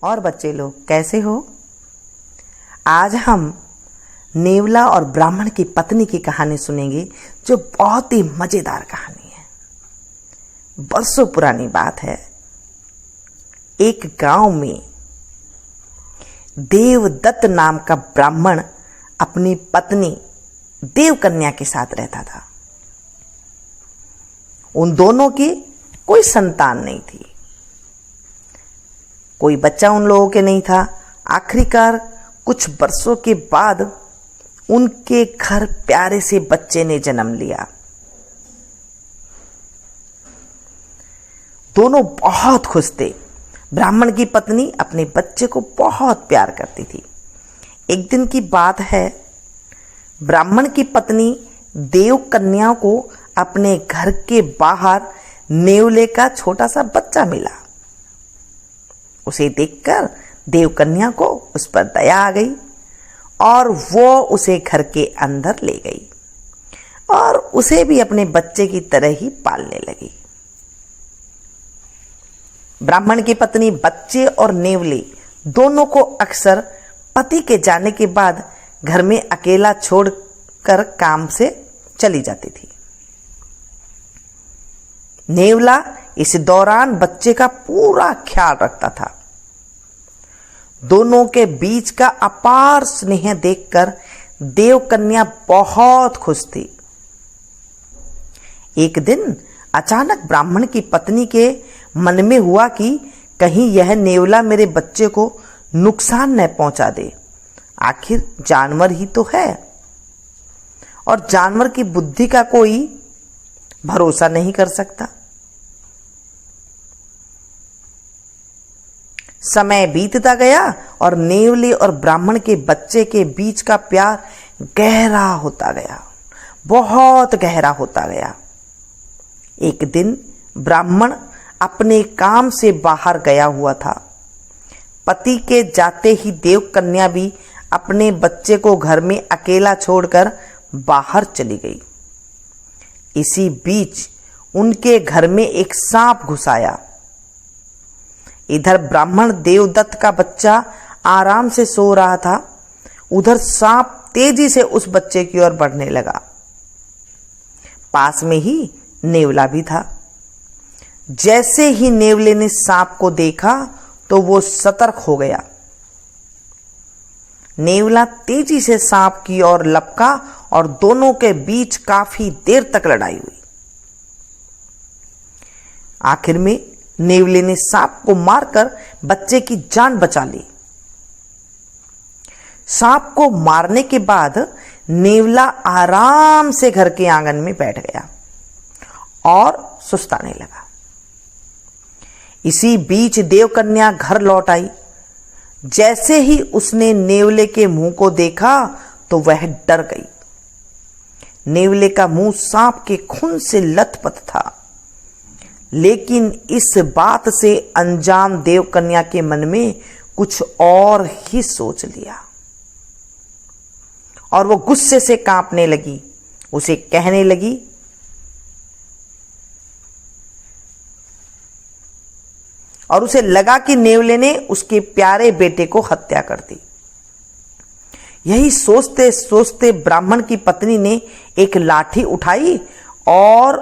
और बच्चे लोग कैसे हो। आज हम नेवला और ब्राह्मण की पत्नी की कहानी सुनेंगे, जो बहुत ही मजेदार कहानी है। बरसों पुरानी बात है। एक गांव में देवदत्त नाम का ब्राह्मण अपनी पत्नी देवकन्या के साथ रहता था। उन दोनों की कोई संतान नहीं थी, कोई बच्चा उन लोगों के नहीं था। आखिरकार कुछ वर्षों के बाद उनके घर प्यारे से बच्चे ने जन्म लिया। दोनों बहुत खुश थे। ब्राह्मण की पत्नी अपने बच्चे को बहुत प्यार करती थी। एक दिन की बात है, ब्राह्मण की पत्नी देवकन्या को अपने घर के बाहर नेवले का छोटा सा बच्चा मिला। उसे देखकर देवकन्या को उस पर दया आ गई और वो उसे घर के अंदर ले गई और उसे भी अपने बच्चे की तरह ही पालने लगी। ब्राह्मण की पत्नी बच्चे और नेवले दोनों को अक्सर पति के जाने के बाद घर में अकेला छोड़कर काम से चली जाती थी। नेवला इस दौरान बच्चे का पूरा ख्याल रखता था। दोनों के बीच का अपार स्नेह देखकर देवकन्या बहुत खुश थी। एक दिन अचानक ब्राह्मण की पत्नी के मन में हुआ कि कहीं यह नेवला मेरे बच्चे को नुकसान न पहुंचा दे। आखिर जानवर ही तो है और जानवर की बुद्धि का कोई भरोसा नहीं कर सकता। समय बीतता गया और नेवले और ब्राह्मण के बच्चे के बीच का प्यार गहरा होता गया, बहुत गहरा होता गया। एक दिन ब्राह्मण अपने काम से बाहर गया हुआ था। पति के जाते ही देवकन्या भी अपने बच्चे को घर में अकेला छोड़कर बाहर चली गई। इसी बीच उनके घर में एक सांप घुस आया। इधर ब्राह्मण देवदत्त का बच्चा आराम से सो रहा था, उधर सांप तेजी से उस बच्चे की ओर बढ़ने लगा। पास में ही नेवला भी था। जैसे ही नेवले ने सांप को देखा तो वो सतर्क हो गया। नेवला तेजी से सांप की ओर लपका और दोनों के बीच काफी देर तक लड़ाई हुई। आखिर में नेवले ने सांप को मारकर बच्चे की जान बचा ली। सांप को मारने के बाद नेवला आराम से घर के आंगन में बैठ गया और सुस्ताने लगा। इसी बीच देवकन्या घर लौट आई। जैसे ही उसने नेवले के मुंह को देखा तो वह डर गई। नेवले का मुंह सांप के खून से लथपथ था, लेकिन इस बात से अनजान देवकन्या के मन में कुछ और ही सोच लिया और वो गुस्से से कांपने लगी। उसे कहने लगी, और उसे लगा कि नेवले ने उसके प्यारे बेटे को हत्या कर दी। यही सोचते सोचते ब्राह्मण की पत्नी ने एक लाठी उठाई और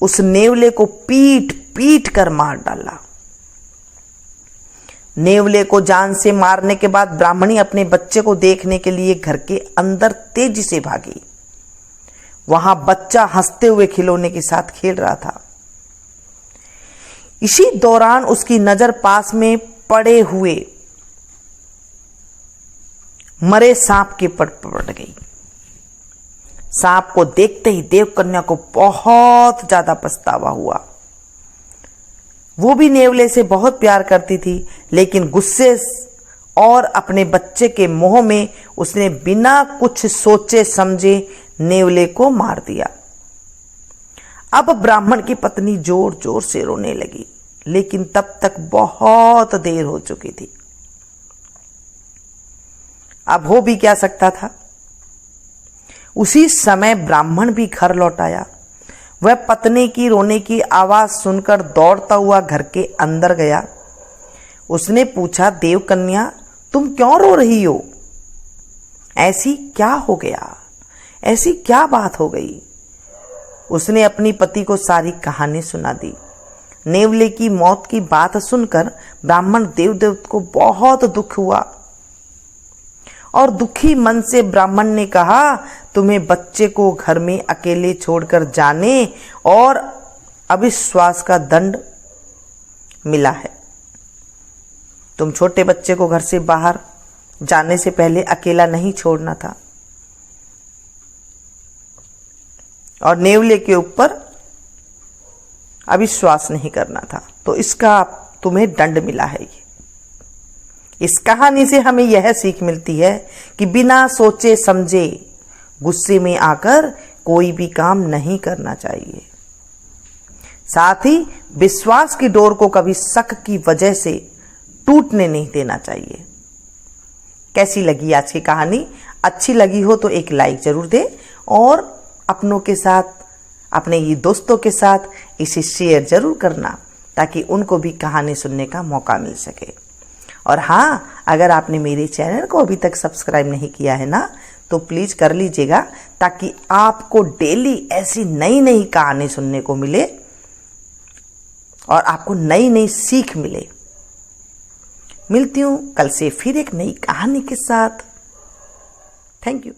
उस नेवले को पीट पीट कर मार डाला। नेवले को जान से मारने के बाद ब्राह्मणी अपने बच्चे को देखने के लिए घर के अंदर तेजी से भागी। वहां बच्चा हंसते हुए खिलौने के साथ खेल रहा था। इसी दौरान उसकी नजर पास में पड़े हुए मरे सांप के पर पड़ गई। सांप को देखते ही देवकन्या को बहुत ज्यादा पछतावा हुआ। वो भी नेवले से बहुत प्यार करती थी, लेकिन गुस्से और अपने बच्चे के मोह में उसने बिना कुछ सोचे समझे नेवले को मार दिया। अब ब्राह्मण की पत्नी जोर जोर से रोने लगी, लेकिन तब तक बहुत देर हो चुकी थी। अब हो भी क्या सकता था। उसी समय ब्राह्मण भी घर लौट आया। वह पत्नी की रोने की आवाज सुनकर दौड़ता हुआ घर के अंदर गया। उसने पूछा, देवकन्या तुम क्यों रो रही हो? ऐसी क्या हो गया? ऐसी क्या बात हो गई? उसने अपनी पति को सारी कहानी सुना दी। नेवले की मौत की बात सुनकर ब्राह्मण देवदत्त को बहुत दुख हुआ और दुखी मन से ब्राह्मण ने कहा, तुम्हें बच्चे को घर में अकेले छोड़कर जाने और अविश्वास का दंड मिला है। तुम छोटे बच्चे को घर से बाहर जाने से पहले अकेला नहीं छोड़ना था और नेवले के ऊपर अविश्वास नहीं करना था, तो इसका तुम्हें दंड मिला है। इस कहानी से हमें यह सीख मिलती है कि बिना सोचे समझे गुस्से में आकर कोई भी काम नहीं करना चाहिए। साथ ही विश्वास की डोर को कभी शक की वजह से टूटने नहीं देना चाहिए। कैसी लगी आज की कहानी? अच्छी लगी हो तो एक लाइक जरूर दे और अपनों के साथ, अपने ये दोस्तों के साथ इसे शेयर जरूर करना ताकि उनको भी कहानी सुनने का मौका मिल सके। और हाँ, अगर आपने मेरे चैनल को अभी तक सब्सक्राइब नहीं किया है ना, तो प्लीज कर लीजिएगा ताकि आपको डेली ऐसी नई नई कहानी सुनने को मिले और आपको नई नई सीख मिले। मिलती हूं कल से फिर एक नई कहानी के साथ। Thank you.